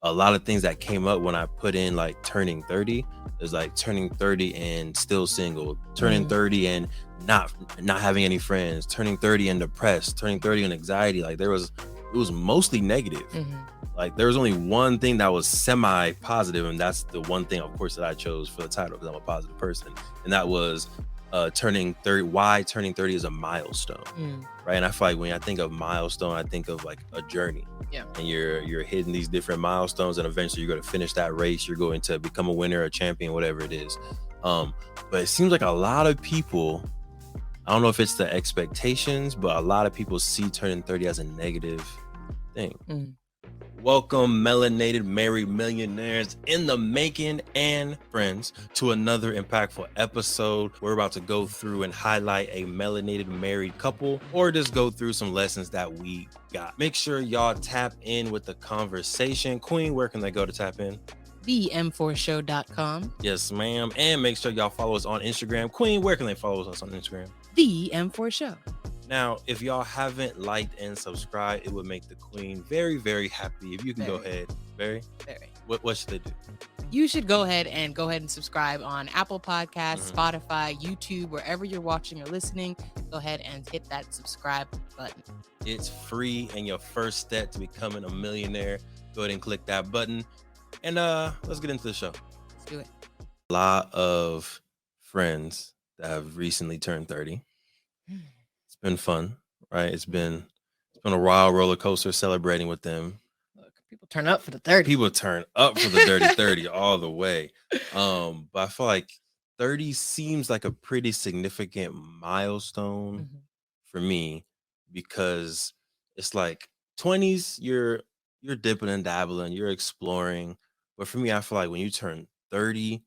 a lot of things that came up when I put in like turning 30. There's like turning 30 and still single, turning 30 and not having any friends, turning 30 and depressed, turning 30 and anxiety. Like it was mostly negative. Like there was only one thing that was semi-positive, and that's the one thing, of course, that I chose for the title because I'm a positive person, and that was turning 30. Why turning 30 is a milestone, right? And I feel like when I think of milestone, I think of like a journey. Yeah. And you're hitting these different milestones, and eventually you're going to finish that race. You're going to become a winner, a champion, whatever it is. But it seems like a lot of people, I don't know if it's the expectations, but a lot of people see turning 30 as a negative thing. Welcome, Melanated Married Millionaires in the making and friends, to another impactful episode. We're about to go through and highlight a melanated married couple, or just go through some lessons that we got. Make sure y'all tap in with the conversation. Queen, where can they go to tap in? TheeM4Show.com. Yes, ma'am. And make sure y'all follow us on Instagram. Queen, where can they follow us on Instagram? TheeM4Show. Now, if y'all haven't liked and subscribed, it would make the Queen very, very happy. If you can go ahead. Very? What should they do? You should go ahead and subscribe on Apple Podcasts, Spotify, YouTube, wherever you're watching or listening. Go ahead and hit that subscribe button. It's free, and your first step to becoming a millionaire. Go ahead and click that button. And let's get into the show. Let's do it. A lot of friends that have recently turned 30. It's been fun, right? It's been a wild roller coaster celebrating with them. Look, people turn up for the 30. People turn up for the dirty 30 all the way. But I feel like 30 seems like a pretty significant milestone for me, because it's like 20s, you're dipping and dabbling, you're exploring. But for me, I feel like when you turn 30,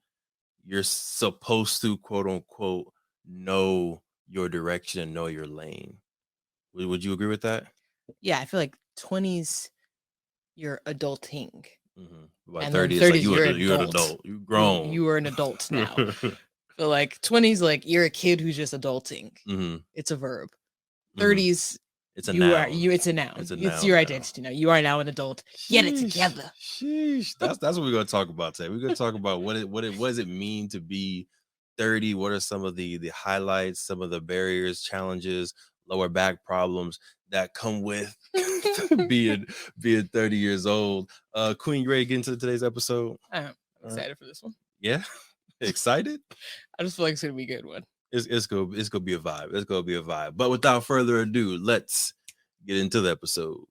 you're supposed to, quote unquote, know your direction and know your lane. Would you agree with that? Yeah, I feel like 20s, you're adulting. By 30, it's like you're an adult. You're grown. You are an adult now. So like 20s, like you're a kid who's just adulting. It's a verb. 30s, it's a noun. It's a noun. It's your identity now. You are now an adult. Get it together. Sheesh. That's what we're gonna talk about today. We're gonna talk about what does it mean to be 30. What are some of the highlights, some of the barriers, challenges, lower back problems that come with being 30 years old. Queen, you ready to get into today's episode? I'm excited for this one. Yeah. Excited? I just feel like it's gonna be a good one. It's gonna be a vibe. It's gonna be a vibe. But without further ado, let's get into the episode.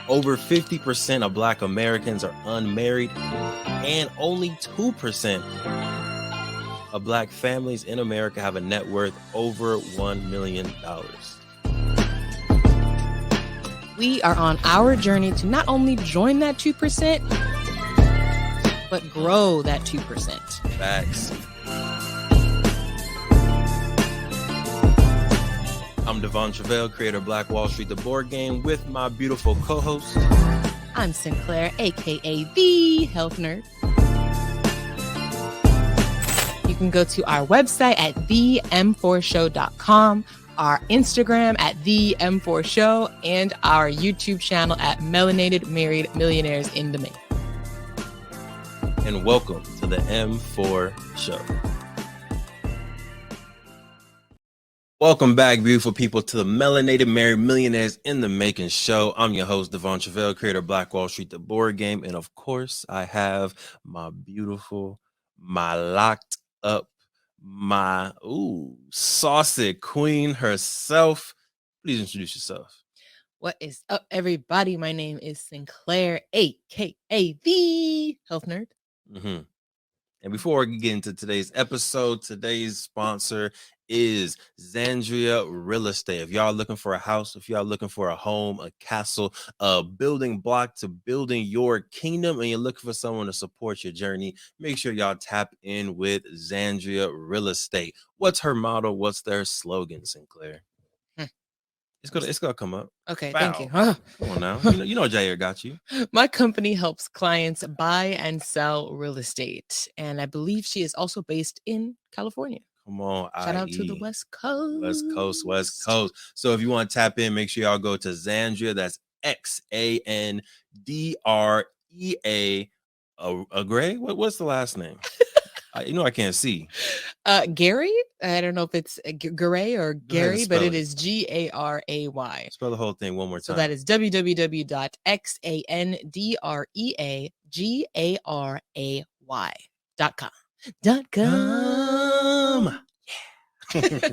Over 50% of Black Americans are unmarried, and only 2% of Black families in America have a net worth over $1 million. We are on our journey to not only join that 2%, but grow that 2%. Facts. I'm Devon Truvel, creator of Black Wall Street, the board game, with my beautiful co-host. I'm Sinclair, aka the Health Nerd. You can go to our website at TheeM4Show.com, our Instagram at TheeM4Show, and our YouTube channel at Melanated Married Millionaires in the Making. And welcome to the M4 Show. Welcome back, beautiful people, to the Melanated Married Millionaires in the Making show. I'm your host, Devon Truvel, creator of Black Wall Street, the board game. And of course, I have my beautiful, my locked up, my saucy queen herself. Please introduce yourself. What is up, everybody? My name is Sinclair, aka the Health Nerd. And before we get into today's episode, today's sponsor is Zandria Real Estate. If y'all looking for a house, if y'all looking for a home, a castle, a building block to building your kingdom, and you're looking for someone to support your journey, make sure y'all tap in with Zandria Real Estate. What's her motto? What's their slogan, Sinclair? It's gonna come up. Okay, Bow. thank you. Come on now. You know Jair got you. My company helps clients buy and sell real estate, and I believe she is also based in California. Come on. Shout out to the West Coast. West Coast. So if you want to tap in, make sure y'all go to Zandria. That's XANDRIA E.A. A Gray? What's the last name? I can't see. Gary. I don't know if it's Garay or Go ahead and Gary, but spell it it. is Garay. Spell the whole thing one more So time. that is www.xandrearay.com. Yeah.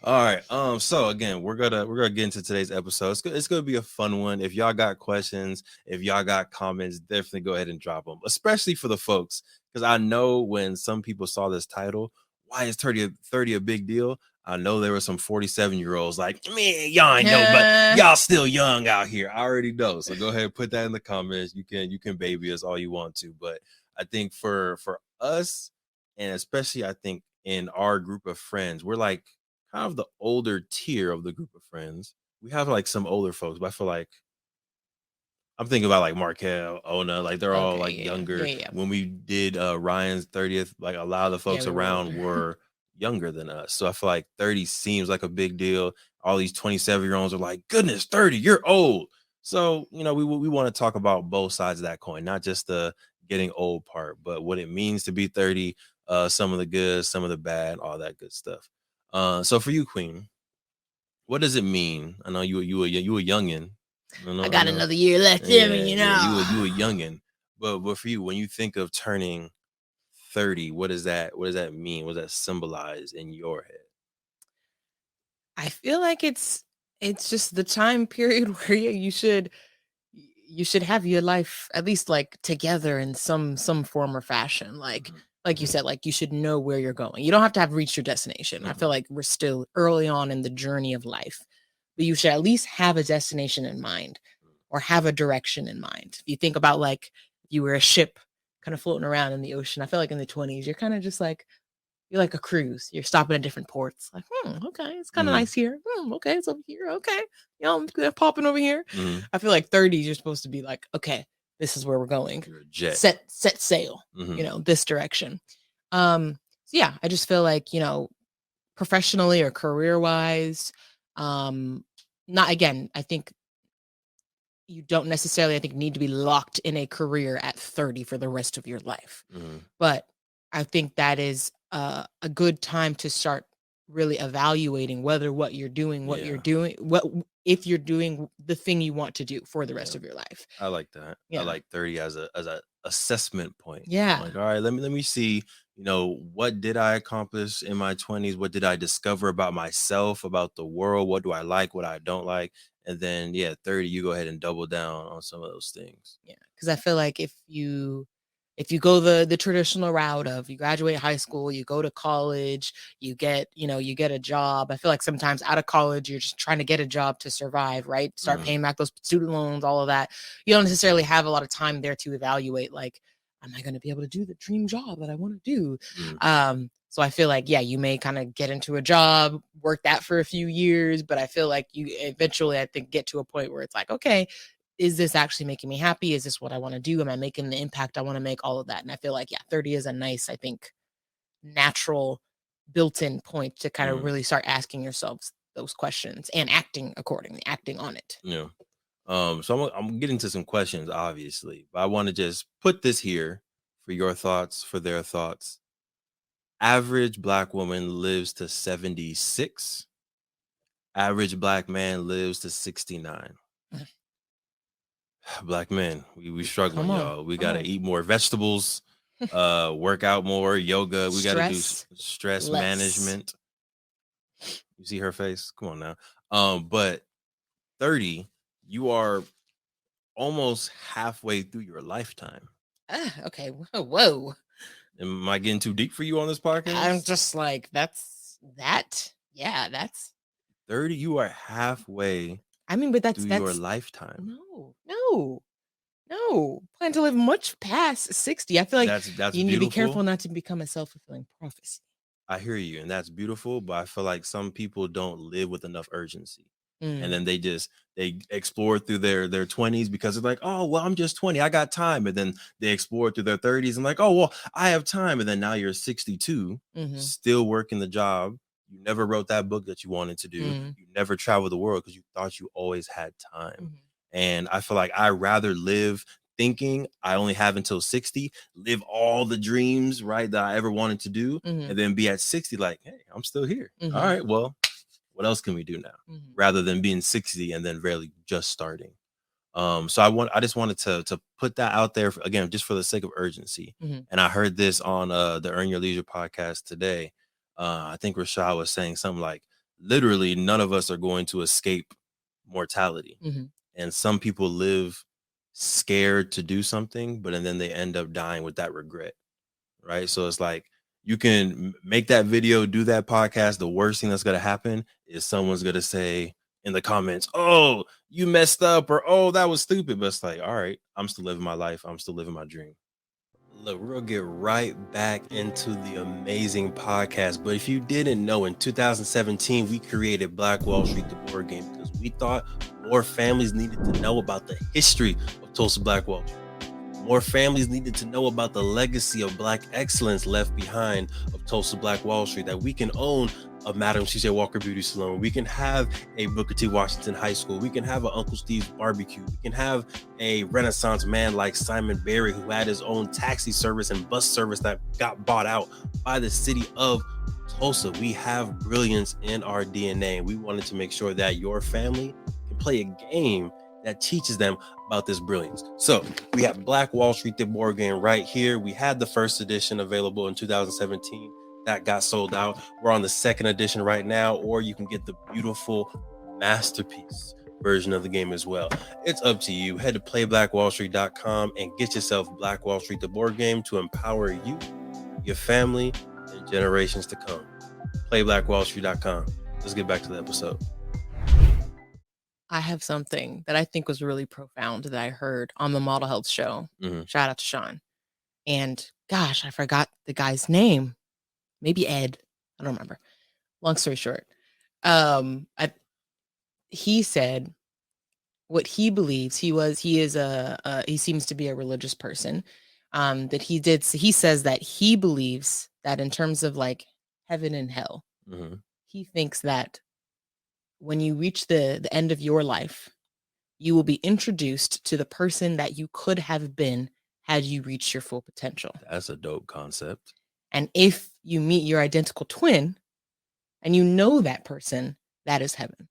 All right. So again, we're gonna get into today's episode. It's gonna be a fun one. If y'all got questions, if y'all got comments, definitely go ahead and drop them, especially for the folks, because I know when some people saw this title, why is 30 a big deal? I know there were some 47-year-olds like, man, y'all ain't know, but y'all still young out here. I already know. So go ahead and put that in the comments. You can baby us all you want to, but I think for us, and especially I think in our group of friends, we're like kind of the older tier of the group of friends. We have like some older folks, but I feel like I'm thinking about like Markel, Ona, like they're all like younger. Yeah. When we did Ryan's 30th, like a lot of the folks around were younger than us. So I feel like 30 seems like a big deal. All these 27-year-olds are like, goodness, 30, you're old. So, we want to talk about both sides of that coin, not just the getting old part, but what it means to be 30, some of the good, some of the bad, all that good stuff. So for you, Queen, what does it mean? I know you a youngin. I got another year left in me, you a youngin. But for you, when you think of turning 30, what does that mean? What does that symbolize in your head? I feel like it's just the time period where you should have your life at least like together in some form or fashion. Like you said, like you should know where you're going. You don't have to have reached your destination. I feel like we're still early on in the journey of life, but you should at least have a destination in mind or have a direction in mind. If you think about like you were a ship kind of floating around in the ocean, I feel like in the 20s, you're kind of just like, you're like a cruise. You're stopping at different ports. Like, okay, it's kind of nice here. Okay, it's over here. Okay, I'm popping over here. I feel like 30s, you're supposed to be like, okay, this is where we're going. You're a jet. Set sail. This direction. So yeah, I just feel like professionally or career wise, not again. I think you don't necessarily, I think, need to be locked in a career at 30 for the rest of your life. But I think that is a good time to start really evaluating whether what you're doing, if you're doing the thing you want to do for the rest of your life. I like that. I like 30 as a assessment point. Yeah. Like, all right, let me see, what did I accomplish in my 20s? What did I discover about myself, about the world? What do I like, what I don't like? And then 30, you go ahead and double down on some of those things. Yeah. Because I feel like if you go the traditional route of you graduate high school, you go to college, you get a job. I feel like sometimes out of college, you're just trying to get a job to survive, right? Start paying back those student loans, all of that. You don't necessarily have a lot of time there to evaluate, like, am I going to be able to do the dream job that I want to do? So I feel like, you may kind of get into a job, work that for a few years, but I feel like you eventually, I think, get to a point where it's like, okay, is this actually making me happy? Is this what I want to do? Am I making the impact I want to make? All of that. And I feel like, 30 is a nice, I think, natural built-in point to kind of really start asking yourselves those questions and acting accordingly, acting on it. Yeah. So I'm getting to some questions, obviously, but I want to just put this here for your thoughts, for their thoughts. Average Black woman lives to 76. Average Black man lives to 69. Black men, we struggling, y'all. We got to eat more vegetables, work out more, yoga. We got to do stress management. You see her face? Come on now. But 30, you are almost halfway through your lifetime. Okay. Whoa. Am I getting too deep for you on this podcast? I'm just like, that's 30. You are halfway. I mean, but that's your lifetime. No. Plan to live much past 60. I feel like that's you need to be careful not to become a self-fulfilling prophecy. I hear you, and that's beautiful, but I feel like some people don't live with enough urgency. And then they explore through their 20s because they're like, oh, well, I'm just 20. I got time. And then they explore through their 30s and like, oh, well, I have time. And then now you're 62, still working the job. You never wrote that book that you wanted to do. You never traveled the world because you thought you always had time. And I feel like I'd rather live thinking I only have until 60, live all the dreams, right, that I ever wanted to do, and then be at 60 like, hey, I'm still here. All right, well, what else can we do now? Rather than being 60 and then really just starting. So I just wanted to put that out there again, just for the sake of urgency. And I heard this on the Earn Your Leisure podcast today. I think Rashad was saying something like, literally, none of us are going to escape mortality. And some people live scared to do something, but and then they end up dying with that regret. Right. So it's like, you can make that video, do that podcast. The worst thing that's going to happen is someone's going to say in the comments, oh, you messed up, or oh, that was stupid. But it's like, all right, I'm still living my life. I'm still living my dream. Look, we're going to get right back into the amazing podcast. But if you didn't know, in 2017, we created Black Wall Street, the board game, because we thought more families needed to know about the history of Tulsa Black Wall Street. More families needed to know about the legacy of Black excellence left behind of Tulsa Black Wall Street, that we can own a Madam C.J. Walker Beauty Salon. We can have a Booker T. Washington High School. We can have an Uncle Steve's Barbecue. We can have a Renaissance man like Simon Berry, who had his own taxi service and bus service that got bought out by the city of Tulsa. We have brilliance in our DNA. We wanted to make sure that your family can play a game that teaches them about this brilliance. So we have Black Wall Street, the board game, right here. We had the first edition available in 2017 that got sold out. We're on the second edition right now, or you can get the beautiful masterpiece version of the game as well. It's up to you. Head to playblackwallstreet.com and get yourself Black Wall Street, the board game, to empower you, your family, and generations to come. Playblackwallstreet.com. Let's get back to the episode. I have something that I think was really profound that I heard on the Model Health show. Shout out to Sean. And gosh, I forgot the guy's name. Maybe Ed. I don't remember. Long story short. He said what he believes. He seems to be a religious person. He says that he believes that in terms of like heaven and hell, he thinks that when you reach the end of your life, you will be introduced to the person that you could have been had you reached your full potential. That's a dope concept. And if you meet your identical twin and you know that person, that is heaven.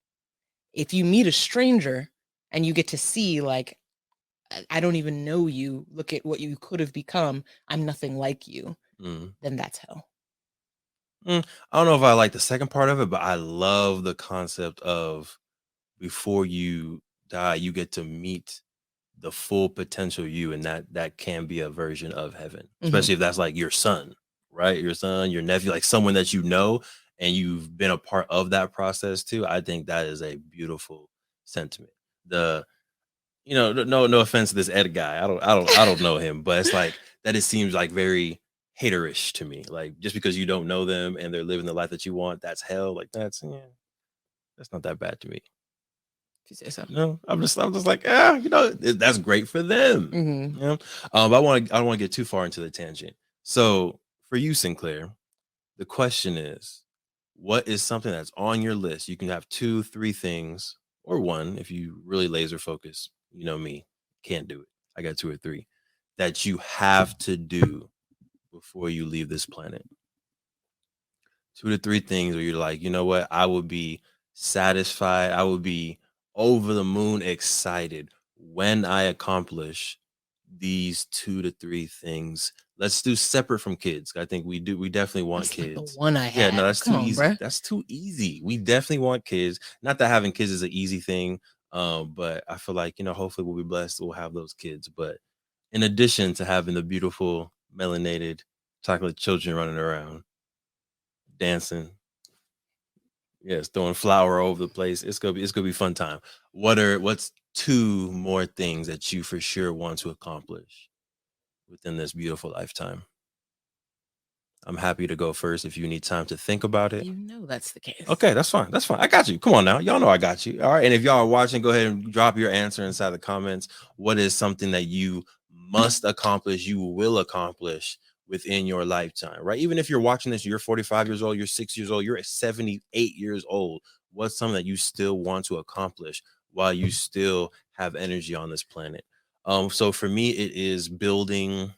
If you meet a stranger and you get to see, like, I don't even know you, look at what you could have become, I'm nothing like you, then that's hell. I don't know if I like the second part of it, but I love the concept of before you die, you get to meet the full potential you, and that can be a version of heaven, especially if that's like your son, right? Your son, your nephew, like someone that you know and you've been a part of that process too. I think that is a beautiful sentiment. No offense to this Ed guy. I don't know him, but it's like that it seems like very haterish to me. Like, just because you don't know them and they're living the life that you want, that's hell. Like, that's not that bad to me. If you say so. No, I'm just like, that's great for them. But I don't want to get too far into the tangent. So for you, Sinclair, the question is, what is something that's on your list? You can have 2, 3 things, or one if you really laser focus. You know me, can't do it. I got 2 or 3 that you have to do before you leave this planet. 2 to 3 things where you're like, you know what? I would be satisfied. I would be over the moon excited when I accomplish these 2 to 3 things. Let's do separate from kids. I think we definitely want that's kids. Like the one I had. Yeah, no, that's Come too on, easy. Bruh. That's too easy. We definitely want kids. Not that having kids is an easy thing. But I feel like, hopefully we'll be blessed. We'll have those kids. But in addition to having the beautiful melanated chocolate children running around, dancing, yes, throwing flour over the place, it's gonna be fun time. What's 2 more things that you for sure want to accomplish within this beautiful lifetime? I'm happy to go first if you need time to think about it. You know that's the case. Okay, that's fine. I got you. Come on now. Y'all know I got you. All right. And if y'all are watching, go ahead and drop your answer inside the comments. What is something that you must accomplish, you will accomplish within your lifetime, right? Even if you're watching this, you're 45 years old, you're 6 years old, you're 78 years old. What's something that you still want to accomplish while you still have energy on this planet? So for me, it is building.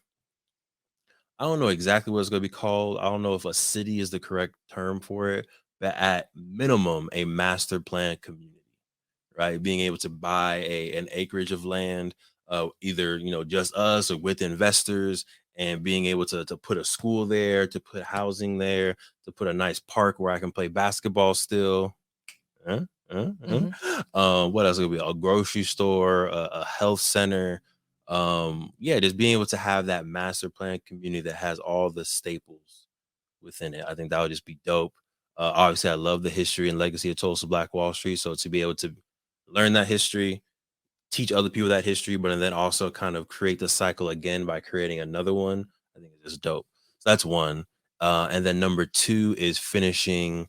I don't know exactly what it's going to be called. I don't know if a city is the correct term for it, but at minimum, a master plan community, right? Being able to buy an acreage of land, either just us or with investors, and being able to put a school there, to put housing there, to put a nice park where I can play basketball still. Uh, what else would be a grocery store, a health center? Yeah, just being able to have that master plan community that has all the staples within it. I think that would just be dope. Obviously, I love the history and legacy of Tulsa Black Wall Street. So to be able to learn that history, teach other people that history, but and then also kind of create the cycle again by creating another one, I think it's just dope. So that's one. And then number two is finishing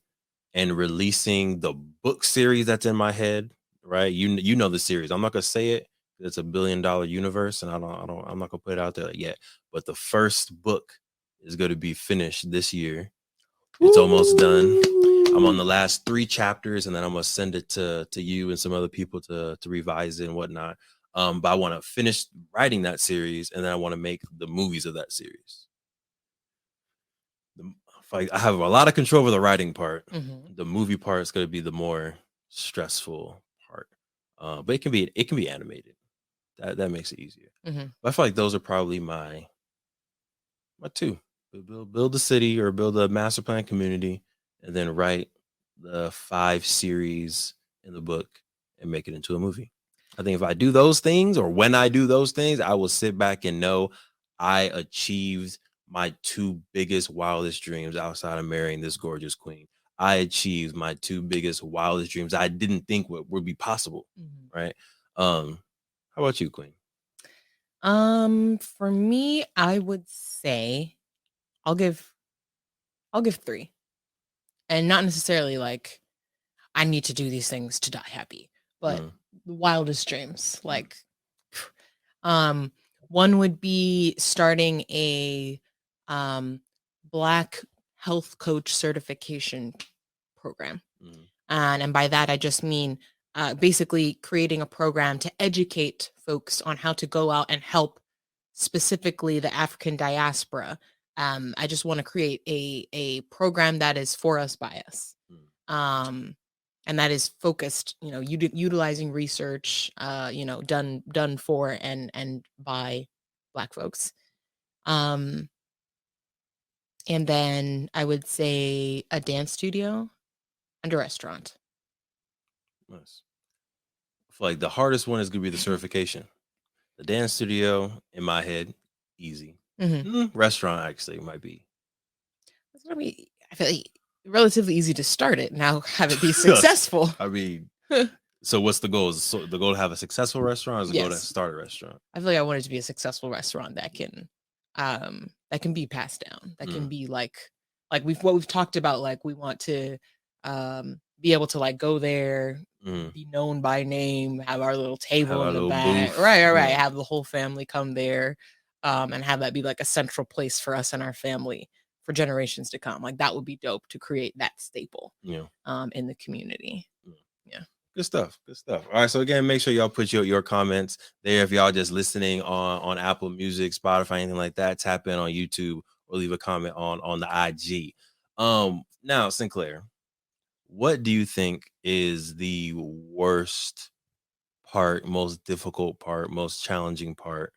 and releasing the book series that's in my head, right? You know the series. I'm not gonna say it. It's $1 billion universe, and I'm not gonna put it out there yet. But the first book is gonna be finished this year. It's almost done. I'm on the last 3 chapters, and then I'm gonna send it to you and some other people to revise it and whatnot. But I want to finish writing that series, and then I want to make the movies of that series. I have a lot of control over the writing part. Mm-hmm. The movie part is going to be the more stressful part, but it can be animated. That makes it easier. Mm-hmm. But I feel like those are probably my two: build a city or build a master plan community, and then write the 5 series in the book and make it into a movie. I think if I do those things, or when I do those things, I will sit back and know I achieved my 2 biggest, wildest dreams outside of marrying this gorgeous queen. I achieved my 2 biggest, wildest dreams I didn't think would be possible. Mm-hmm. Right. How about you, Queen? For me, I would say I'll give 3. And not necessarily like I need to do these things to die happy, but the wildest dreams. Like um one would be starting a Black health coach certification program. And by that I just mean basically creating a program to educate folks on how to go out and help specifically the African diaspora. I just want to create a program that is for us by us, and that is focused, utilizing research, done for and by Black folks. And then I would say a dance studio and a restaurant. Nice. I feel like the hardest one is gonna be the certification. The dance studio, in my head, easy. Restaurant actually might be. That's gonna be, I feel like, relatively easy to start it. Now have it be successful. I mean, so what's the goal? Is the goal to have a successful restaurant, or is the goal to start a restaurant? I feel like I want it to be a successful restaurant that can be passed down. That can be like we've talked about. Like we want to be able to like go there, be known by name, have our little table in the back, right. Have the whole family come there, and have that be like a central place for us and our family for generations to come. Like that would be dope to create that staple, in the community. Yeah. Good stuff. Good stuff. All right. So again, make sure y'all put your comments there. If y'all just listening on Apple Music, Spotify, anything like that, tap in on YouTube or leave a comment on the IG. Now, Sinclair, what do you think is the worst part, most difficult part, most challenging part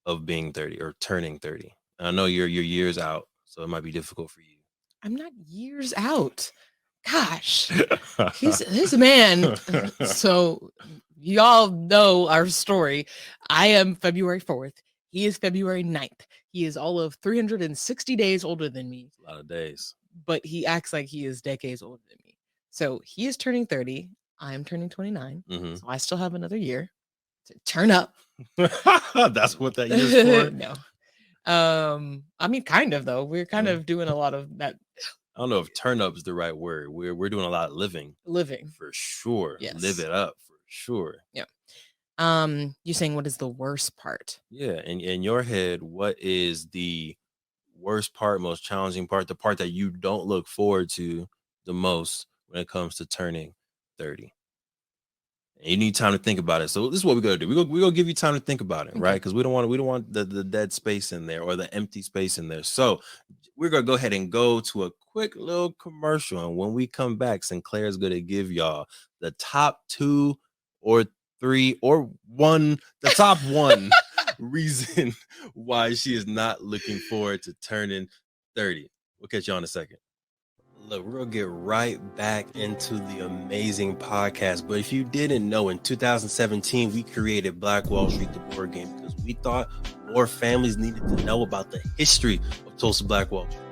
of being 30 or turning 30? I know you're years out, so it might be difficult for you. I'm not years out. Gosh, he's a man. So y'all know our story. I am February 4th. He is February 9th. He is all of 360 days older than me. A lot of days. But he acts like he is decades older than me. So he is turning 30. I am turning 29. So I still have another year to turn up. That's what that year's for? No. I mean, kind of though. We're kind of doing a lot of that. I don't know if turn up is the right word. We're doing a lot of living for sure. Yes. Live it up for sure. Yeah. You're saying what is the worst part? Yeah. In your head, what is the worst part, most challenging part, the part that you don't look forward to the most when it comes to turning 30? You need time to think about it. So this is what we're gonna do. We're gonna give you time to think about it, right? Okay. Because we don't want the dead space in there or the empty space in there. So we're gonna go ahead and go to a quick little commercial. And when we come back, Sinclair is gonna give y'all the top 2 or 3 or 1, the top 1 reason why she is not looking forward to turning 30. We'll catch you on in a second. Look, we're gonna get right back into the amazing podcast. But if you didn't know, in 2017, we created Black Wall Street, the board game, because we thought more families needed to know about the history of Tulsa Black Wall Street.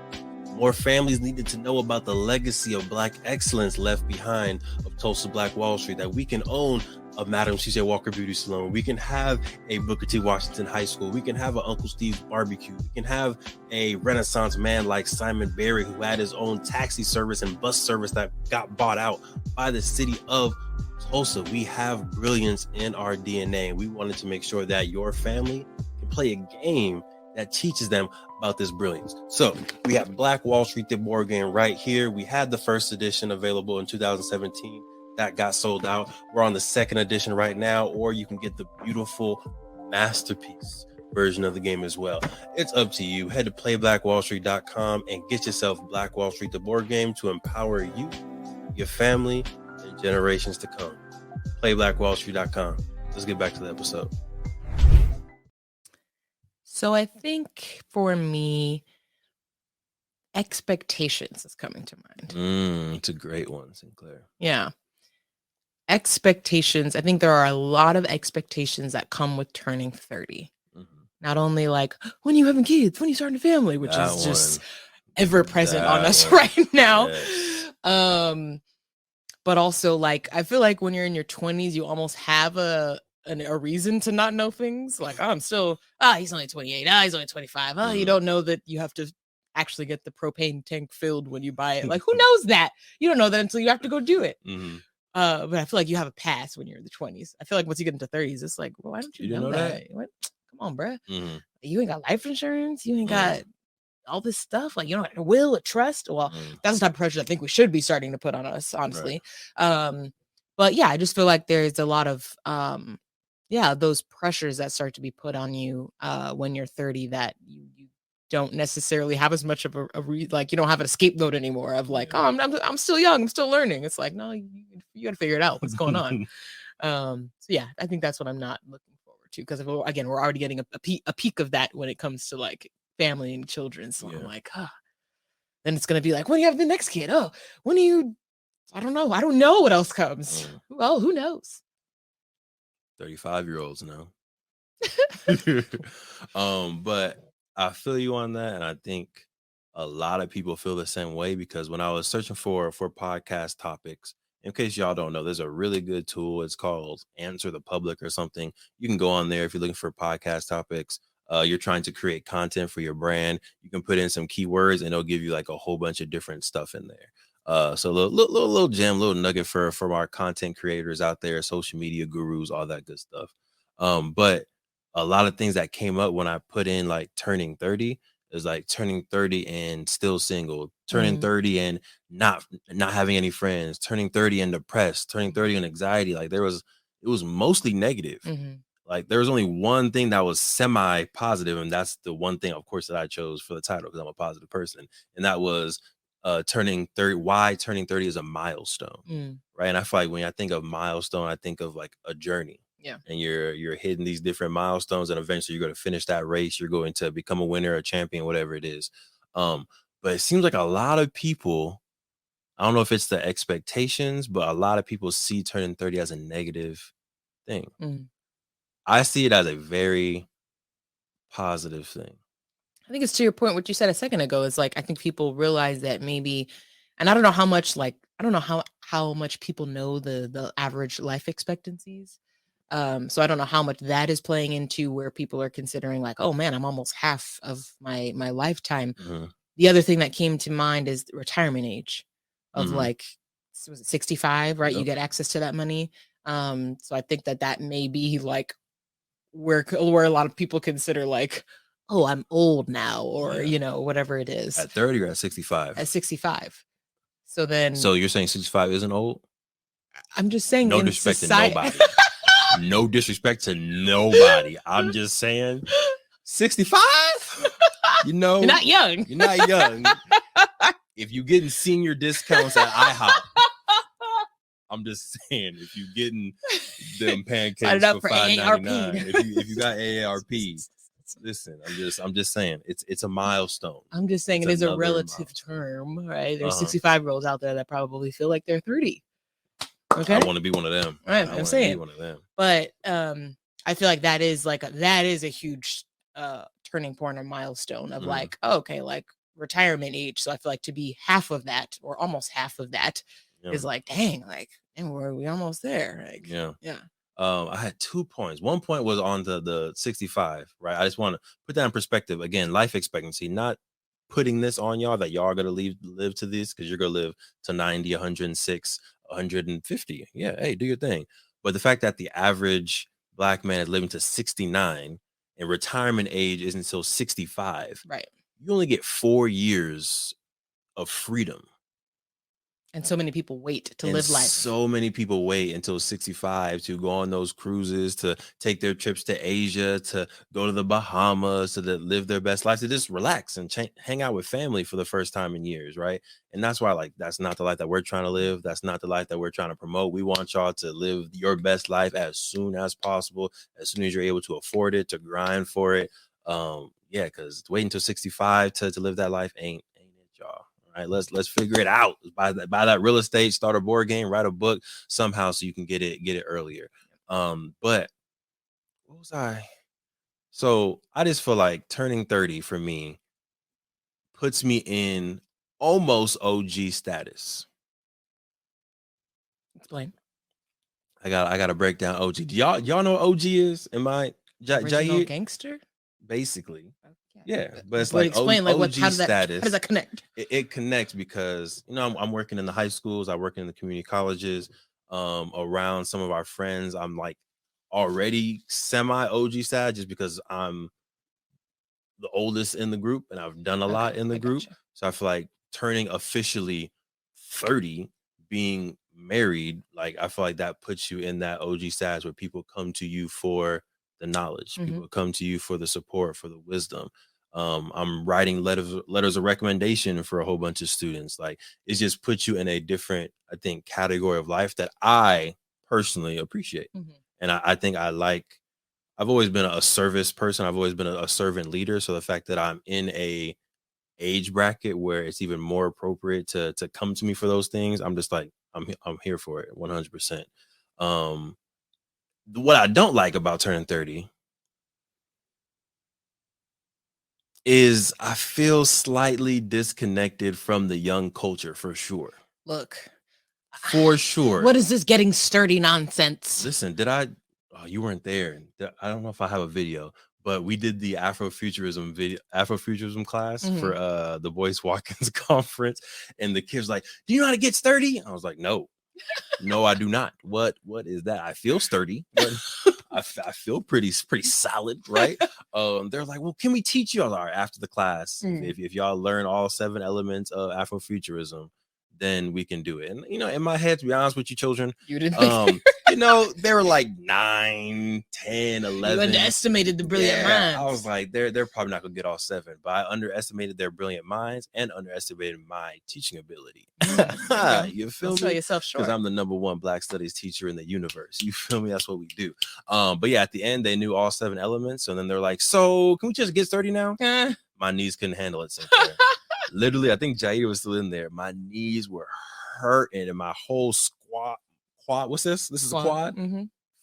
More families needed to know about the legacy of Black excellence left behind of Tulsa Black Wall Street, that we can own a Madam C.J. Walker Beauty Salon. We can have a Booker T. Washington High School. We can have an Uncle Steve's Barbecue. We can have a Renaissance man like Simon Berry, who had his own taxi service and bus service that got bought out by the city of Tulsa. We have brilliance in our DNA. We wanted to make sure that your family can play a game that teaches them about this brilliance. So we have Black Wall Street, the board game, right here. We had the first edition available in 2017. That got sold out. We're on the second edition right now, or you can get the beautiful masterpiece version of the game as well. It's up to you. Head to playblackwallstreet.com and get yourself Black Wall Street, the board game, to empower you, your family, and generations to come. Playblackwallstreet.com. Let's get back to the episode. So I think for me, expectations is coming to mind. It's a great one, Sinclair. Yeah. Expectations. I think there are a lot of expectations that come with turning 30. Not only like, when are you having kids? When are you starting a family? Which That is just one. ever present That on us one. right now. Yes. But also, like, I feel like when you're in your 20s, you almost have a reason to not know things. Like, oh, I'm still, he's only 28. He's only 25. You don't know that you have to actually get the propane tank filled when you buy it. Like, who knows that? You don't know that until you have to go do it. But I feel like you have a pass when you're in the 20s. I feel like once you get into 30s, it's like, well, why don't you know that? What? Come on, bruh. You ain't got life insurance. You ain't got all this stuff. Like, you don't have a will, a trust. Well, that's the type of pressure I think we should be starting to put on us, honestly. Right. But yeah, I just feel like there's a lot of, those pressures that start to be put on you when you're 30 that you don't necessarily have as much of like, you don't have an scapegoat anymore of like, oh, I'm still young, I'm still learning. It's like, no, you got to figure it out. What's going on? So yeah, I think that's what I'm not looking forward to, because again, we're already getting a peak of that when it comes to like family and children. So I'm like, then it's gonna be like, when do you have the next kid? Oh, when do you? I don't know what else comes. Well, who knows? 35-year-olds know. But I feel you on that, and I think a lot of people feel the same way, because when I was searching for podcast topics, in case y'all don't know, there's a really good tool. It's called Answer the Public or something. You can go on there if you're looking for podcast topics. You're trying to create content for your brand. You can put in some keywords, and it'll give you like a whole bunch of different stuff in there. So little gem, little nugget from our content creators out there, social media gurus, all that good stuff. But a lot of things that came up when I put in like turning 30 is like turning 30 and still single, turning 30 and not having any friends, turning 30 and depressed, turning 30 and anxiety. Like it was mostly negative. Like there was only one thing that was semi positive, and that's the one thing, of course, that I chose for the title because I'm a positive person, and that was turning 30. Why turning 30 is a milestone, right? And I feel like when I think of milestone, I think of like a journey. Yeah. And you're hitting these different milestones, and eventually you're going to finish that race. You're going to become a winner, a champion, whatever it is. But it seems like a lot of people, I don't know if it's the expectations, but a lot of people see turning 30 as a negative thing. I see it as a very positive thing. I think it's to your point, what you said a second ago, is like, I think people realize that maybe, and I don't know how much, like, I don't know how much people know the average life expectancies. So I don't know how much that is playing into where people are considering like, oh man, I'm almost half of my lifetime. The other thing that came to mind is the retirement age of like, was it 65, right? Yep. You get access to that money. So I think that may be like where a lot of people consider like, oh, I'm old now, or, whatever it is. At 30 or at 65? At 65. So you're saying 65 isn't old? I'm just saying, no in disrespect society- to nobody. No disrespect to nobody. I'm just saying 65, you know, You're not young. You're not young. If you getting senior discounts at IHOP, I'm just saying, if you getting them pancakes for $5.99, if you got AARP, listen, I'm just saying, it's a milestone. I'm just saying, it is a relative term, right? There's 65-year-olds out there that probably feel like they're 30. Okay, I want to be one of them. Right, I'm saying, one of them. But I feel like that is a huge turning point or milestone of like, okay, like retirement age. So I feel like to be half of that or almost half of that is like, dang, like, and we almost there. Like, yeah. I had 2 points. One point was on the 65, right? I just want to put that in perspective. Again, life expectancy, not putting this on y'all that y'all are going to live to this, because you're going to live to 90, 106, 150. Yeah, hey, do your thing. But the fact that the average Black man is living to 69 and retirement age isn't until 65, right? You only get 4 years of freedom. And so many people wait to live life. So many people wait until 65 to go on those cruises, to take their trips to Asia, to go to the Bahamas, to live their best life, to just relax and hang out with family for the first time in years, right? And that's why, like, that's not the life that we're trying to live. That's not the life that we're trying to promote. We want y'all to live your best life as soon as possible, as soon as you're able to afford it, to grind for it. Yeah, because waiting until 65 to live that life ain't it, y'all. Right, let's figure it out. Buy that real estate, start a board game, write a book somehow so you can get it earlier. But what was I? So I just feel like turning 30 for me puts me in almost OG status. Explain. I got to break down OG. Do y'all know what OG is? Am I original gangster? Basically. Yeah, but it's like explain like OG how does status. How does that connect? It connects because, you know, I'm working in the high schools, I work in the community colleges, around some of our friends. I'm like already semi OG status just because I'm the oldest in the group and I've done a lot in the group. Gotcha. So I feel like turning officially 30, being married, like I feel like that puts you in that OG status where people come to you for the knowledge. People come to you for the support, for the wisdom. I'm writing letters of recommendation for a whole bunch of students. Like, it just puts you in a different, I think, category of life that I personally appreciate. And I think I've always been a service person. I've always been a servant leader. So the fact that I'm in a age bracket where it's even more appropriate to come to me for those things, I'm just like, I'm here for it 100%. What I don't like about turning 30 is I feel slightly disconnected from the young culture, for sure. Look, for sure. What is this getting sturdy nonsense? Listen, you weren't there. I don't know if I have a video, but we did the Afrofuturism class for the Boyce Watkins conference, and the kids like, do you know how to get sturdy? I was like, no, I do not. What is that? I feel sturdy, but I feel pretty solid, right? They're like, well, can we teach you? All right, after the class, if y'all learn all 7 elements of Afrofuturism, then we can do it. And, you know, in my head, to be honest with you, children, you didn't you know, they were like 9, 10, 11. You underestimated the brilliant minds. I was like, they're probably not gonna get all 7, but I underestimated their brilliant minds and underestimated my teaching ability. You feel me? Sell yourself short. Because I'm the #1 Black Studies teacher in the universe. You feel me? That's what we do. But yeah, at the end, they knew all 7 elements, and then they're like, so can we just get sturdy now? My knees couldn't handle it, Sinclair. Literally, I think Jair was still in there. My knees were hurting, and my whole quad. What's this? This is a quad.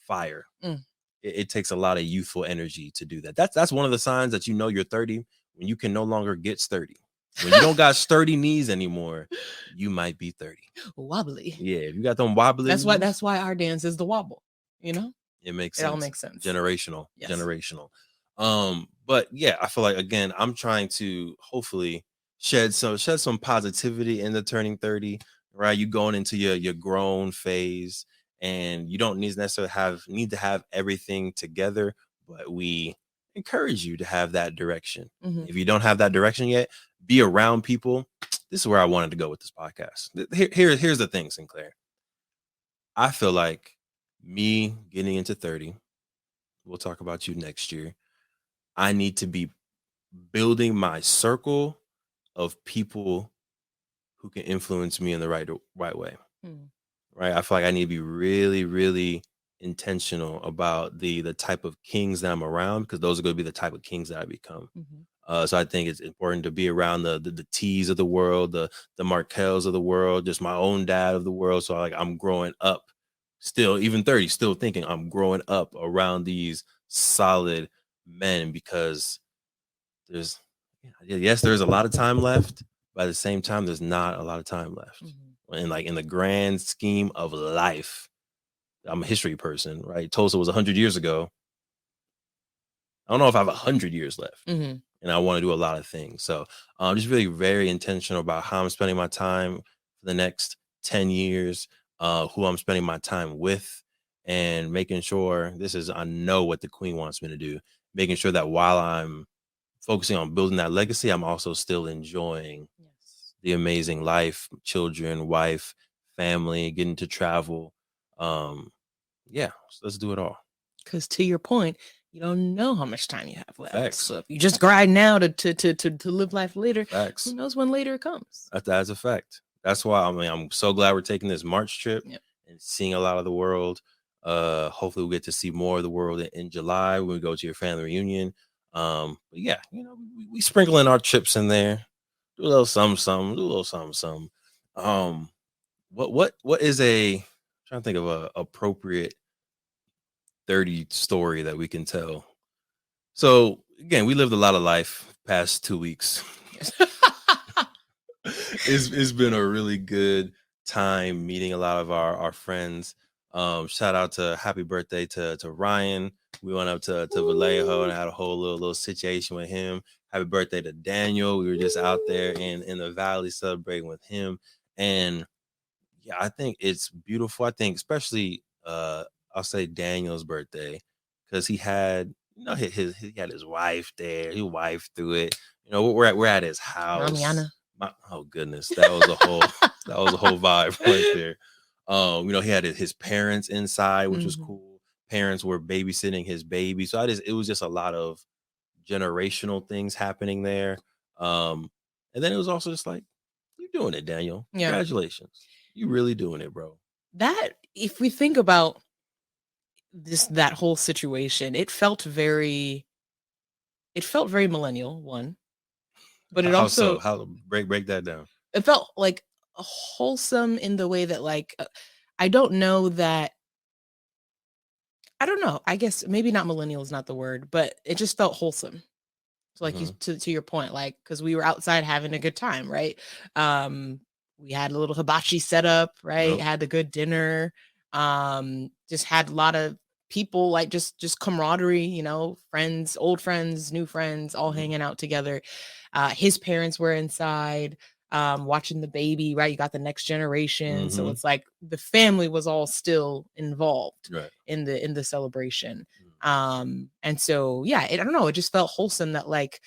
Fire. It takes a lot of youthful energy to do that. That's one of the signs that you know you're 30, when you can no longer get sturdy. When you don't got sturdy knees anymore, you might be 30. Wobbly. Yeah, if you got them wobbly. That's why our dance is the wobble. You know, it makes sense. It all makes sense. Generational. But yeah, I feel like, again, I'm trying to hopefully shed some positivity in the turning 30. Right, you going into your grown phase, and you don't necessarily need to have everything together, but we encourage you to have that direction. If you don't have that direction yet, be around people. This is where I wanted to go with this podcast. Here's the thing, Sinclair. I feel like me getting into 30, we'll talk about you next year. I need to be building my circle of people who can influence me in the right way. Right? I feel like I need to be really, really intentional about the type of kings that I'm around, because those are going to be the type of kings that I become. So I think it's important to be around the Tees of the world, the Markells of the world, just my own dad of the world. So like I'm growing up, still even 30, still thinking I'm growing up around these solid men, because there's a lot of time left, but at the same time there's not a lot of time left. And like in the grand scheme of life, I'm a history person, right? Tulsa was 100 years ago. I don't know if I have 100 years left, and I want to do a lot of things. So I'm just really very intentional about how I'm spending my time for the next 10 years, who I'm spending my time with, and making sure I know what the queen wants me to do, making sure that while I'm focusing on building that legacy, I'm also still enjoying the amazing life, children, wife, family, getting to travel. So let's do it all. Because to your point, you don't know how much time you have left. Facts. So if you just grind now to live life later, Facts. Who knows when later it comes? That's a fact. That's why I'm so glad we're taking this March trip and seeing a lot of the world. Hopefully we'll get to see more of the world in July when we go to your family reunion. But yeah, we sprinkle in our chips in there, do a little something, do a little something. What is I'm trying to think of a appropriate 30 story that we can tell. So again, we lived a lot of life past 2 weeks. It's been a really good time meeting a lot of our friends. Shout out to happy birthday to Ryan. We went up to Vallejo and had a whole little situation with him. Happy birthday to Daniel. We were just out there in the valley celebrating with him. And yeah, I think it's beautiful. I think especially I'll say Daniel's birthday, because he had he had his wife there. His wife threw it. We're at his house. Mamiana. Oh goodness, that was a whole vibe right there. He had his parents inside, which was cool. Parents were babysitting his baby, so it was just a lot of generational things happening there. And then it was also just like, you're doing it, Daniel. Yeah. Congratulations. You really doing it, bro. That, if we think about that whole situation, it felt very millennial, one. But it also how break that down. It felt like wholesome in the way that, like, I don't know. I guess maybe not millennial is not the word, but it just felt wholesome. So like to your point, like, because we were outside having a good time, right? We had a little hibachi set up, right? Yep. Had a good dinner. Just had a lot of people, like just camaraderie, friends, old friends, new friends, all hanging out together. His parents were inside, watching the baby, right? You got the next generation. So it's like the family was all still involved in the celebration. And so, yeah, I don't know. It just felt wholesome that, like,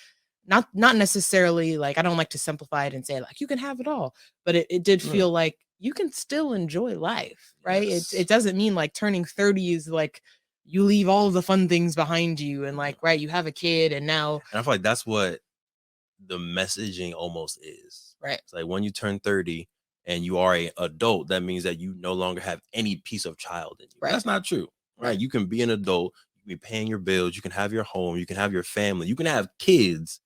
not necessarily, like, I don't like to simplify it and say, like, you can have it all, but it did feel like you can still enjoy life, right? Yes. It doesn't mean like turning 30 is like you leave all of the fun things behind you and, like, right, you have a kid and now. And I feel like that's what the messaging almost is. Right. It's like when you turn 30 and you are an adult, that means that you no longer have any piece of child in you. Right. That's not true. Right. You can be an adult, you can be paying your bills, you can have your home, you can have your family, you can have kids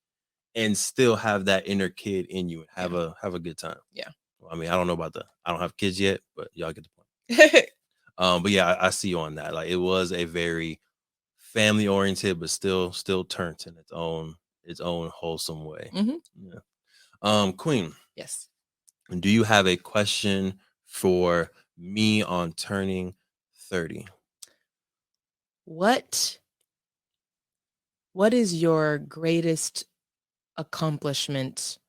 and still have that inner kid in you and have a good time. Yeah. I mean, I don't know about I don't have kids yet, but y'all get the point. But yeah, I see you on that. Like, it was a very family oriented, but still turned in its own wholesome way. Yeah. Queen. Yes. Do you have a question for me on turning 30? What is your greatest accomplishment?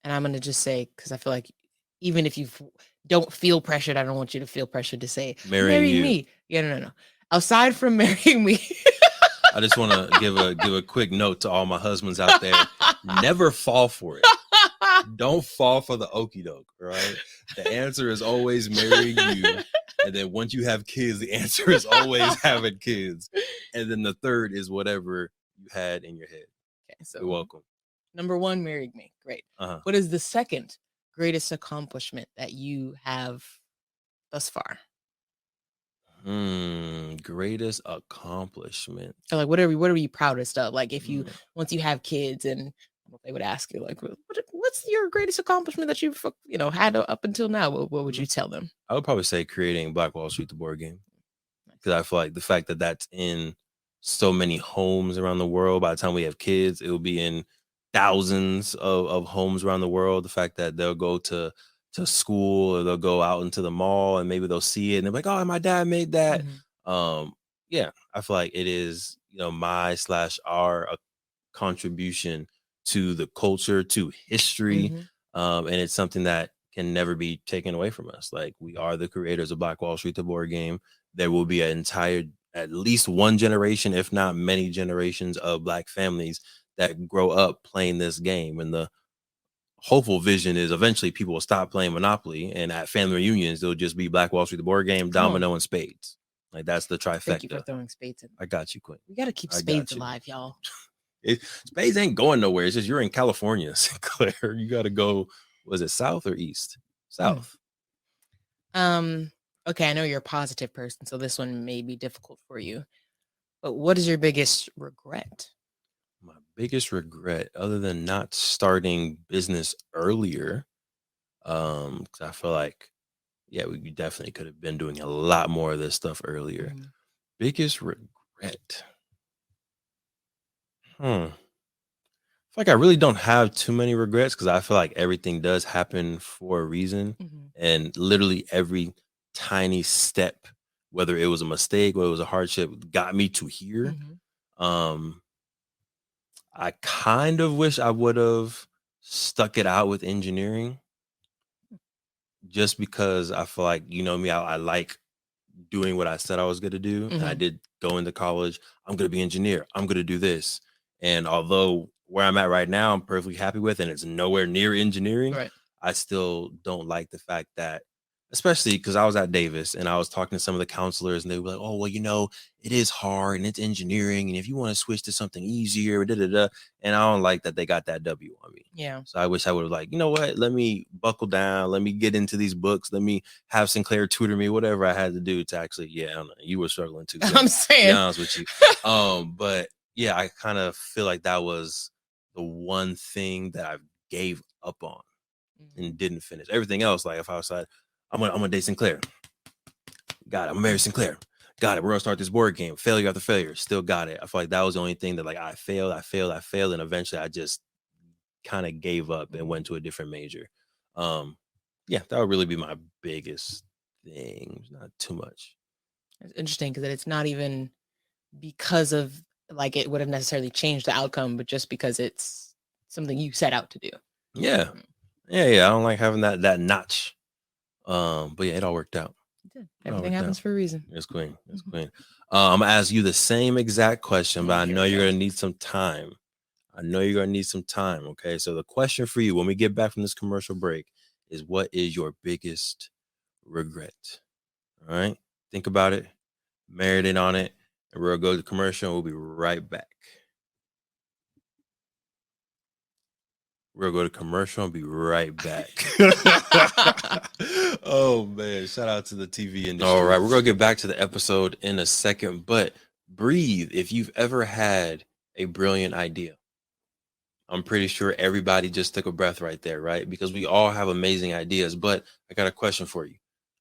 And I'm going to just say, because I feel like even if you don't feel pressured, I don't want you to feel pressured to say, marry me. Yeah, no. Aside from marrying me. I just want to give a quick note to all my husbands out there. Never fall for it. Don't fall for the okie doke, right? The answer is always marrying you. And then once you have kids, the answer is always having kids. And then the third is whatever you had in your head. Okay, so you're welcome. Number 1, married me. Great. What is the second greatest accomplishment that you have thus far? Greatest accomplishment. So like, what are you proudest of? Like, if you once you have kids, and they would ask you like, what's your greatest accomplishment that you've had up until now? What would you tell them? I would probably say creating Black Wall Street, the board game, because I feel like the fact that that's in so many homes around the world. By the time we have kids, it will be in thousands of homes around the world. The fact that they'll go to school, or they'll go out into the mall, and maybe they'll see it and they're like, oh, my dad made that. Yeah, I feel like it is, my/our contribution to the culture, to history. And it's something that can never be taken away from us. Like, we are the creators of Black Wall Street, the board game. There will be at least one generation, if not many generations, of Black families that grow up playing this game. And the hopeful vision is eventually people will stop playing Monopoly, and at family reunions, it'll just be Black Wall Street, the board game, domino, and spades. Like, that's the trifecta. Thank you for throwing spades in. I got you, Quinn. We got to keep spades alive, y'all. Spades ain't going nowhere. It's just you're in California, Sinclair. You got to go. Was it south or east? South. Okay, I know you're a positive person, so this one may be difficult for you. But what is your biggest regret? My biggest regret, other than not starting business earlier, because I feel like, we definitely could have been doing a lot more of this stuff earlier. Biggest regret. I feel like I really don't have too many regrets, because I feel like everything does happen for a reason. And literally every tiny step, whether it was a mistake, whether it was a hardship, got me to here. I kind of wish I would have stuck it out with engineering, just because I feel like, me, I like doing what I said I was going to do. And I did go into college. I'm going to be an engineer. I'm going to do this. And although where I'm at right now, I'm perfectly happy with, and it's nowhere near engineering, I still don't like the fact that, especially because I was at Davis and I was talking to some of the counselors, and they were like, oh, well, it is hard and it's engineering. And if you want to switch to something easier, and I don't like that they got that W on me. Yeah. So I wish I would have like, you know what? Let me buckle down. Let me get into these books. Let me have Sinclair tutor me, whatever I had to do to actually, I don't know. You were struggling too. I'm saying. To be honest with you. But yeah, I kind of feel like that was the one thing that I gave up on and didn't finish. Everything else, like if I was like, I'm gonna date Sinclair. Got it. I'm gonna marry Sinclair. Got it. We're gonna start this board game. Failure after failure. Still got it. I feel like that was the only thing that like I failed. And eventually I just kind of gave up and went to a different major. That would really be my biggest thing. Not too much. It's interesting because it's not even because of like it would have necessarily changed the outcome, but just because it's something you set out to do. Yeah. I don't like having that notch. But yeah, it all worked out. Everything happens for a reason. It's Queen. I'm gonna ask you the same exact question, but I know you're gonna need some time. Okay, so the question for you when we get back from this commercial break is, what is your biggest regret? All right, think about it, marinate on it, and we'll go to commercial and we'll be right back. We'll go to commercial and be right back. Oh, man. Shout out to the TV industry. All right. We're going to get back to the episode in a second, but breathe. If you've ever had a brilliant idea, I'm pretty sure everybody just took a breath right there, right? Because we all have amazing ideas, but I got a question for you.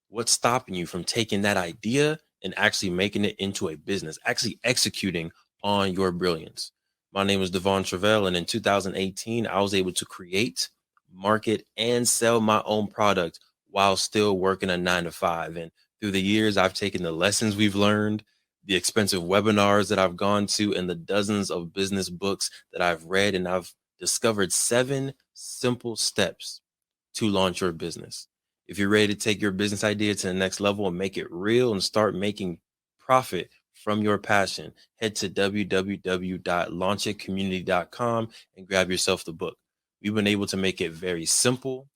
What's stopping you from taking that idea and actually making it into a business, actually executing on your brilliance? My name is Truvel, and in 2018, I was able to create, market, and sell my own product while still working a 9-to-5. And through the years, I've taken the lessons we've learned, the expensive webinars that I've gone to, and the dozens of business books that I've read, and I've discovered 7 simple steps to launch your business. If you're ready to take your business idea to the next level and make it real and start making profit from your passion, head to www.launchitcommunity.com and grab yourself the book. we've been able to make it very simple,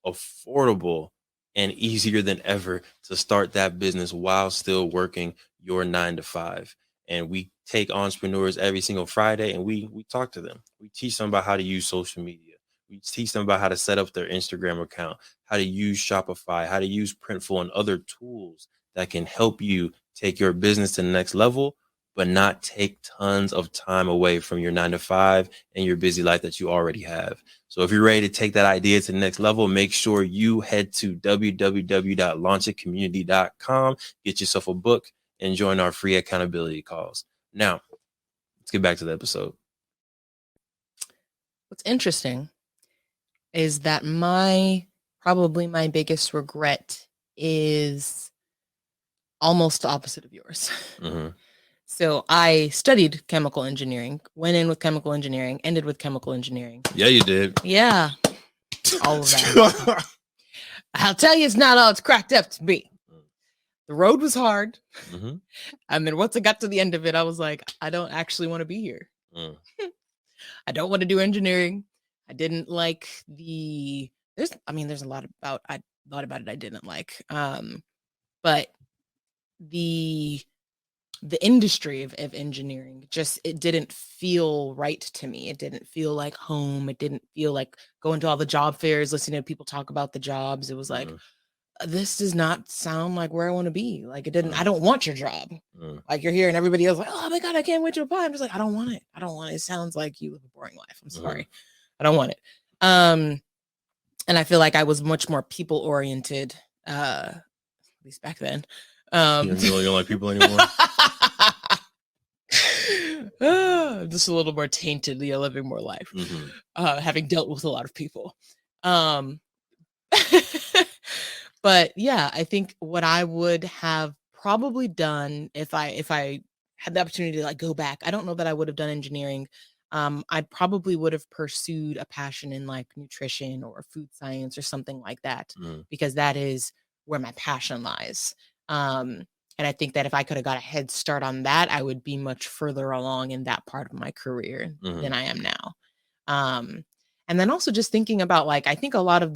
affordable, and easier than ever to start that business while still working your 9 to 5. And we take entrepreneurs every single Friday and we talk to them. We teach them about how to use social media. We teach them about how to set up their Instagram account, how to use Shopify, how to use Printful and other tools that can help you take your business to the next level, but not take tons of time away from your 9 to 5 and your busy life that you already have. So if you're ready to take that idea to the next level, make sure you head to www.launchitcommunity.com, get yourself a book, and join our free accountability calls. Now, let's get back to the episode. What's interesting is that probably my biggest regret is almost the opposite of yours. Mm-hmm. So I studied chemical engineering, went in with chemical engineering, ended with chemical engineering. Yeah, you did. Yeah. All of that. I'll tell you, it's not all it's cracked up to be. The road was hard. Mm-hmm. And then once I got to the end of it, I was like, I don't actually want to be here. I don't want to do engineering. I didn't like there's a lot about it I didn't like. But the industry of engineering, it didn't feel right to me. It didn't feel like home. It didn't feel like going to all the job fairs, listening to people talk about the jobs. It was like, this does not sound like where I want to be. Like, it didn't, I don't want your job. Like, you're here and everybody else like, oh my God, I can't wait to apply. I'm just like, I don't want it. It sounds like you live a boring life. I'm sorry. I don't want it. And I feel like I was much more people oriented, at least back then. You don't like people anymore? Just a little more tainted, living more life, having dealt with a lot of people. But yeah, I think what I would have probably done if I had the opportunity to go back, I don't know that I would have done engineering. I probably would have pursued a passion in nutrition or food science or something like that, because that is where my passion lies. And I think that if I could have got a head start on that, I would be much further along in that part of my career than I am now. And then also just thinking about I think a lot of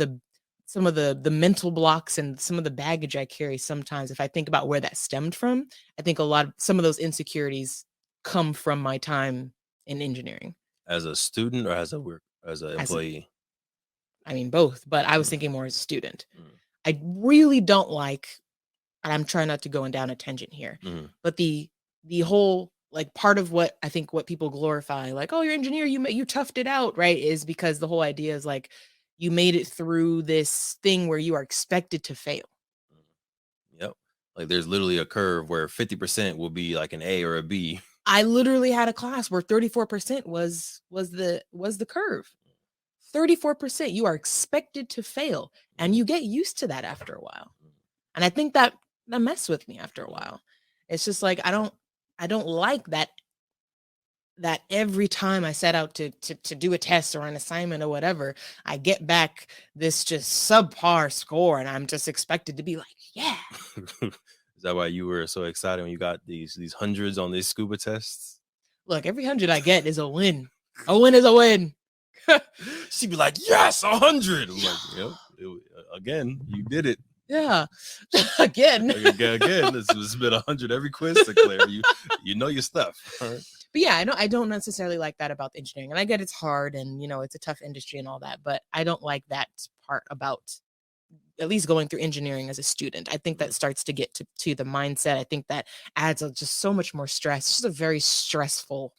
some of the mental blocks and some of the baggage I carry sometimes, if I think about where that stemmed from, I think some of those insecurities come from my time in engineering. As a student or as an employee? Both, but I was thinking more as a student. I really don't like, and I'm trying not to go down a tangent here, but the whole part of what I think what people glorify, oh, you're an engineer, you toughed it out, right, is because the whole idea is you made it through this thing where you are expected to fail. Yep. There's literally a curve where 50% will be an A or a B. I literally had a class where 34% was the curve. 34%, you are expected to fail, and you get used to that after a while. And I think that messed with me after a while. It's just I don't like that every time I set out to do a test or an assignment or whatever, I get back this just subpar score, and I'm just expected to be yeah. Is that why you were so excited when you got these hundreds on these scuba tests? Look, every 100 I get is a win. A win is a win. She'd be like, yes, 100. I'm yep. Again, you did it. Yeah. Again. Again. It's been 100 every quiz, Sinclair. You know your stuff. All right. But yeah, I don't necessarily like that about engineering. And I get it's hard and, it's a tough industry and all that. But I don't like that part about at least going through engineering as a student. I think that starts to get to the mindset. I think that adds just so much more stress. It's just a very stressful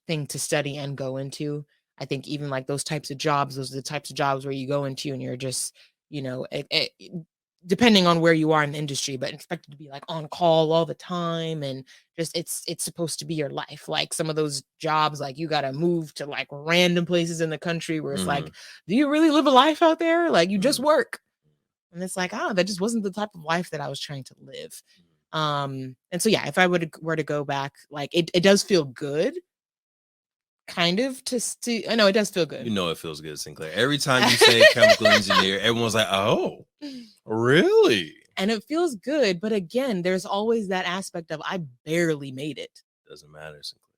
thing to study and go into. I think even those types of jobs, those are the types of jobs where you go into and you're just, depending on where you are in the industry, but expected to be on call all the time. And just, it's supposed to be your life. Some of those jobs, you got to move to random places in the country where it's do you really live a life out there? You just work. And it's that just wasn't the type of life that I was trying to live. And so, yeah, if I were to go back, it does feel good. Kind of I know it does feel good. It feels good, Sinclair. Every time you say chemical engineer, everyone's like, oh, really? And it feels good. But again, there's always that aspect of I barely made it. Doesn't matter, Sinclair.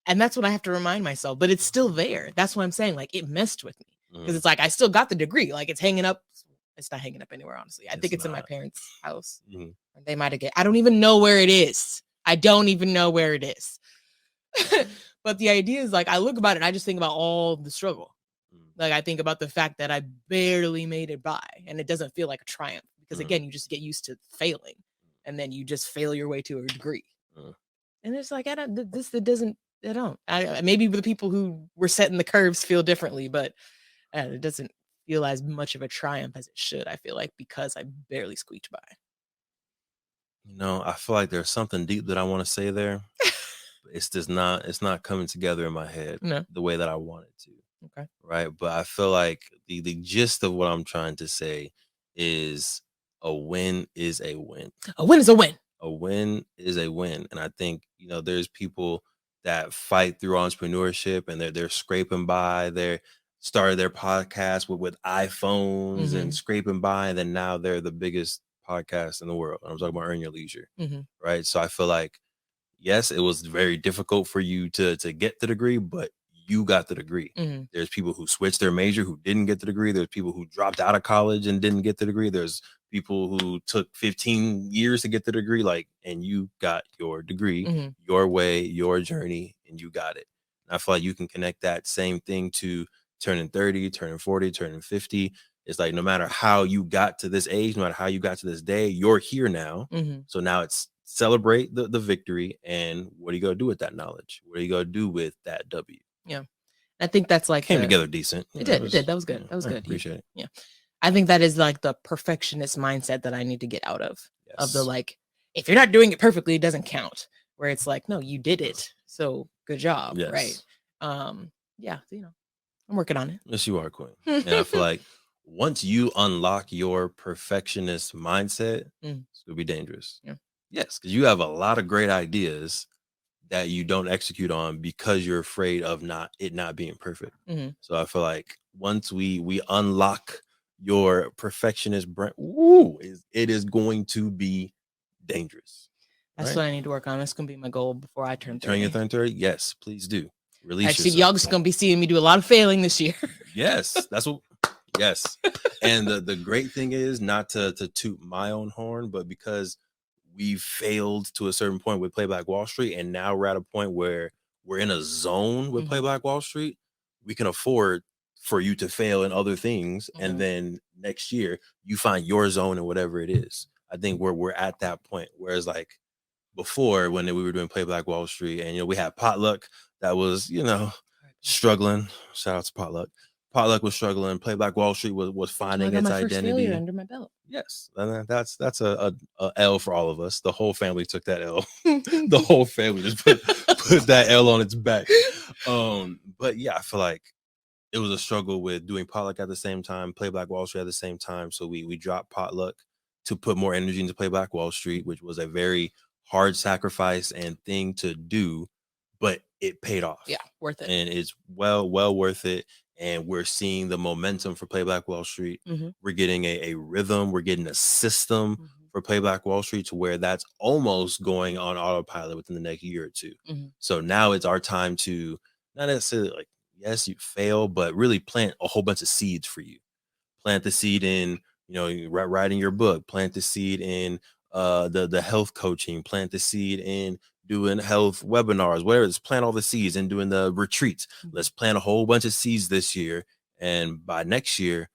And that's what I have to remind myself. But it's still there. That's what I'm saying. Like, it messed with me. Because it's like, I still got the degree. Like, it's hanging up. It's not hanging up anywhere, honestly. I think it's in my parents' house. They might have I don't even know where it is. I don't even know where it is. But the idea is, like, I look about it and I just think about all the struggle. Like, I think about the fact that I barely made it by, and it doesn't feel like a triumph because, again, you just get used to failing, and then you just fail your way to a degree. And it's like, maybe the people who were setting the curves feel differently, but it doesn't feel as much of a triumph as it should, I feel like, because I barely squeaked by. I feel like there's something deep that I want to say there. It's not coming together in my head the way that I want it to. Okay. Right. But I feel like the gist of what I'm trying to say is a win is a win. A win is a win. A win is a win. And I think, there's people that fight through entrepreneurship and they're scraping by. They started their podcast with iPhones and scraping by. And then now they're the biggest podcast in the world. I'm talking about Earn Your Leisure. Right. So I feel like, yes, it was very difficult for you to get the degree, but you got the degree. There's people who switched their major who didn't get the degree. There's people who dropped out of college and didn't get the degree. There's people who took 15 years to get the degree, and you got your degree, your way, your journey, and you got it. And I feel like you can connect that same thing to turning 30, turning 40, turning 50. It's like, no matter how you got to this age, no matter how you got to this day, you're here now. So now it's celebrate the victory. And what are you going to do with that knowledge? What are you going to do with that W? Yeah. I think that's like came together decent. It did. That was good. That was good. Appreciate it. Yeah. I think that is like the perfectionist mindset that I need to get out of. Yes. Of the, like, if you're not doing it perfectly, it doesn't count. Where it's like, no, you did it. So good job. Yes. Right. Yeah. I'm working on it. Yes, you are, Queen. And I feel like once you unlock your perfectionist mindset, it's gonna be dangerous. Yeah. Yes, because you have a lot of great ideas that you don't execute on because you're afraid of not being perfect. So I feel like once we unlock your perfectionist brain, it is going to be dangerous. That's what I need to work on. That's gonna be my goal before I turn 30. Turn your 30? Yes, please do. Release yourself. Y'all just gonna be seeing me do a lot of failing this year. Yes, that's what. Yes, and the great thing is, not to toot my own horn, but because we've failed to a certain point with Play Black Wall Street, and now we're at a point where we're in a zone with Play Black Wall Street, we can afford for you to fail in other things, and then next year you find your zone in whatever it is. I think we're at that point. Whereas, like, before, when we were doing Play Black Wall Street, and we had Potluck that was struggling. Shout out to Potluck. Potluck was struggling. Play Black Wall Street was finding its identity. Under my belt. Yes, and that's a L for all of us. The whole family took that L. The whole family just put that L on its back. But yeah, I feel like it was a struggle with doing Potluck at the same time, Play Black Wall Street at the same time. So we dropped Potluck to put more energy into Play Black Wall Street, which was a very hard sacrifice and thing to do, but it paid off. Yeah, worth it. And it's well worth it. And we're seeing the momentum for Play Black Wall Street. We're getting a rhythm. We're getting a system for Play Black Wall Street to where that's almost going on autopilot within the next year or two. So now it's our time to not necessarily, like, yes, you fail, but really plant a whole bunch of seeds for you. Plant the seed in, writing your book. Plant the seed in the health coaching. Plant the seed in doing health webinars, whatever. Let's plant all the seeds and doing the retreats. Let's plant a whole bunch of seeds this year. And by next year,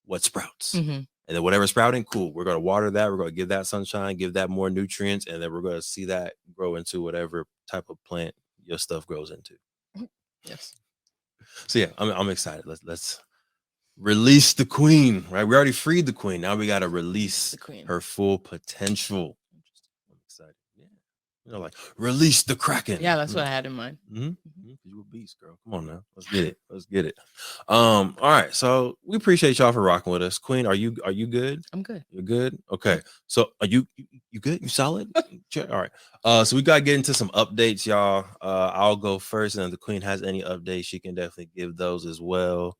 what sprouts? And then whatever's sprouting, cool. We're going to water that. We're going to give that sunshine, give that more nutrients. And then we're going to see that grow into whatever type of plant your stuff grows into. Yes. So yeah, I'm excited. Let's release the queen, right? We already freed the queen. Now we got to release the queen, her full potential. I'm excited. Yeah. Like, release the Kraken. Yeah, that's what I had in mind. You a beast, girl. Come on now. Let's get it. All right. So we appreciate y'all for rocking with us. Queen, are you good? I'm good. You're good? Okay. So are you good? You solid? All right. So we got to get into some updates, y'all. I'll go first, and if the queen has any updates, she can definitely give those as well.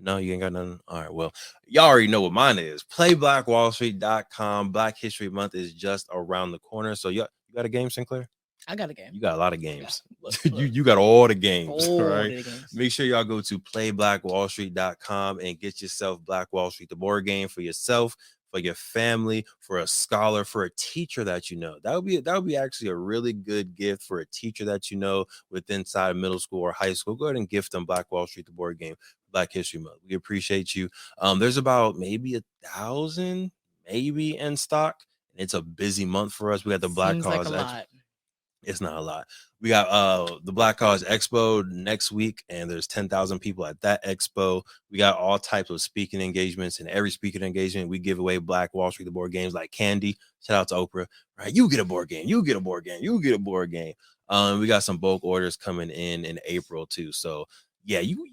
No, you ain't got nothing. All right. Well, y'all already know what mine is. PlayBlackWallStreet.com. Black History Month is just around the corner. So you got a game, Sinclair? I got a game. You got a lot of games. Yeah. You got all the games, All right? the games. Make sure y'all go to playblackwallstreet.com and get yourself Black Wall Street, the board game, for yourself, for your family, for a scholar, for a teacher that you know. That would be actually a really good gift for a teacher that you know with inside middle school or high school. Go ahead and gift them Black Wall Street, the board game, Black History Month. We appreciate you. There's about maybe 1,000 maybe in stock. It's a busy month for us. We got the Black Seems Cause like a lot. It's not a lot. We got the Black Cause Expo next week, and there's 10,000 people at that expo. We got all types of speaking engagements, and every speaking engagement we give away Black Wall Street, the board games, like candy. Shout out to Oprah, right? You get a board game, you get a board game, you get a board game. We got some bulk orders coming in April too. So yeah, you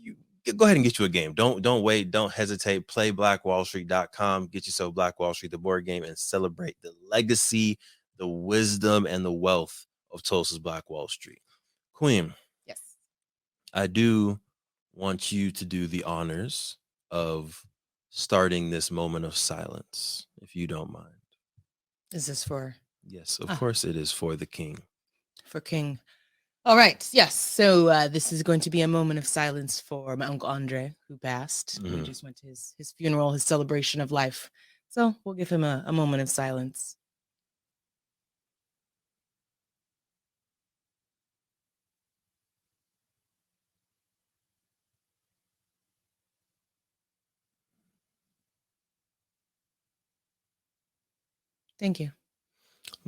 go ahead and get you a game. Don't wait, don't hesitate. Play blackwallstreet.com, get yourself Black Wall Street, the board game, and celebrate the legacy, the wisdom, and the wealth of Tulsa's Black Wall Street. Queen. Yes. I do want you to do the honors of starting this moment of silence, if you don't mind. Is this for? Yes, of course it is for the king. For King. All right. Yes. So this is going to be a moment of silence for my Uncle Andre, who passed. We just went to his funeral, his celebration of life. So we'll give him a moment of silence. Thank you.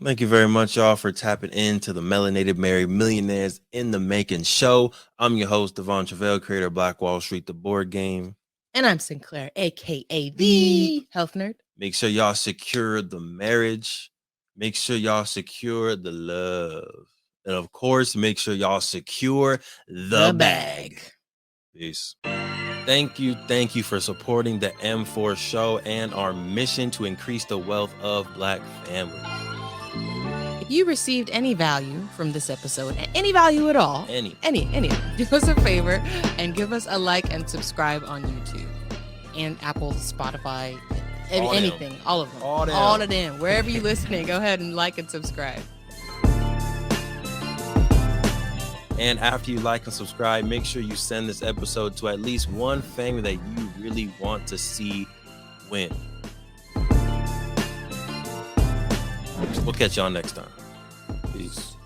Thank you very much, y'all, for tapping into the Melanated Married Millionaires in the Making show. I'm your host, Devon Truvel, creator of Black Wall Street, the board game. And I'm Sinclair, a.k.a. the Health Nerd. Make sure y'all secure the marriage. Make sure y'all secure the love. And, of course, make sure y'all secure the bag. Peace. Thank you for supporting the M4 show and our mission to increase the wealth of Black families. If you received any value from this episode, any value at all, any, do us a favor and give us a like and subscribe on YouTube and Apple, Spotify, anything, all of them. All of them. Wherever you're listening, go ahead and like and subscribe. And after you like and subscribe, make sure you send this episode to at least one family that you really want to see win. We'll catch y'all next time. Peace.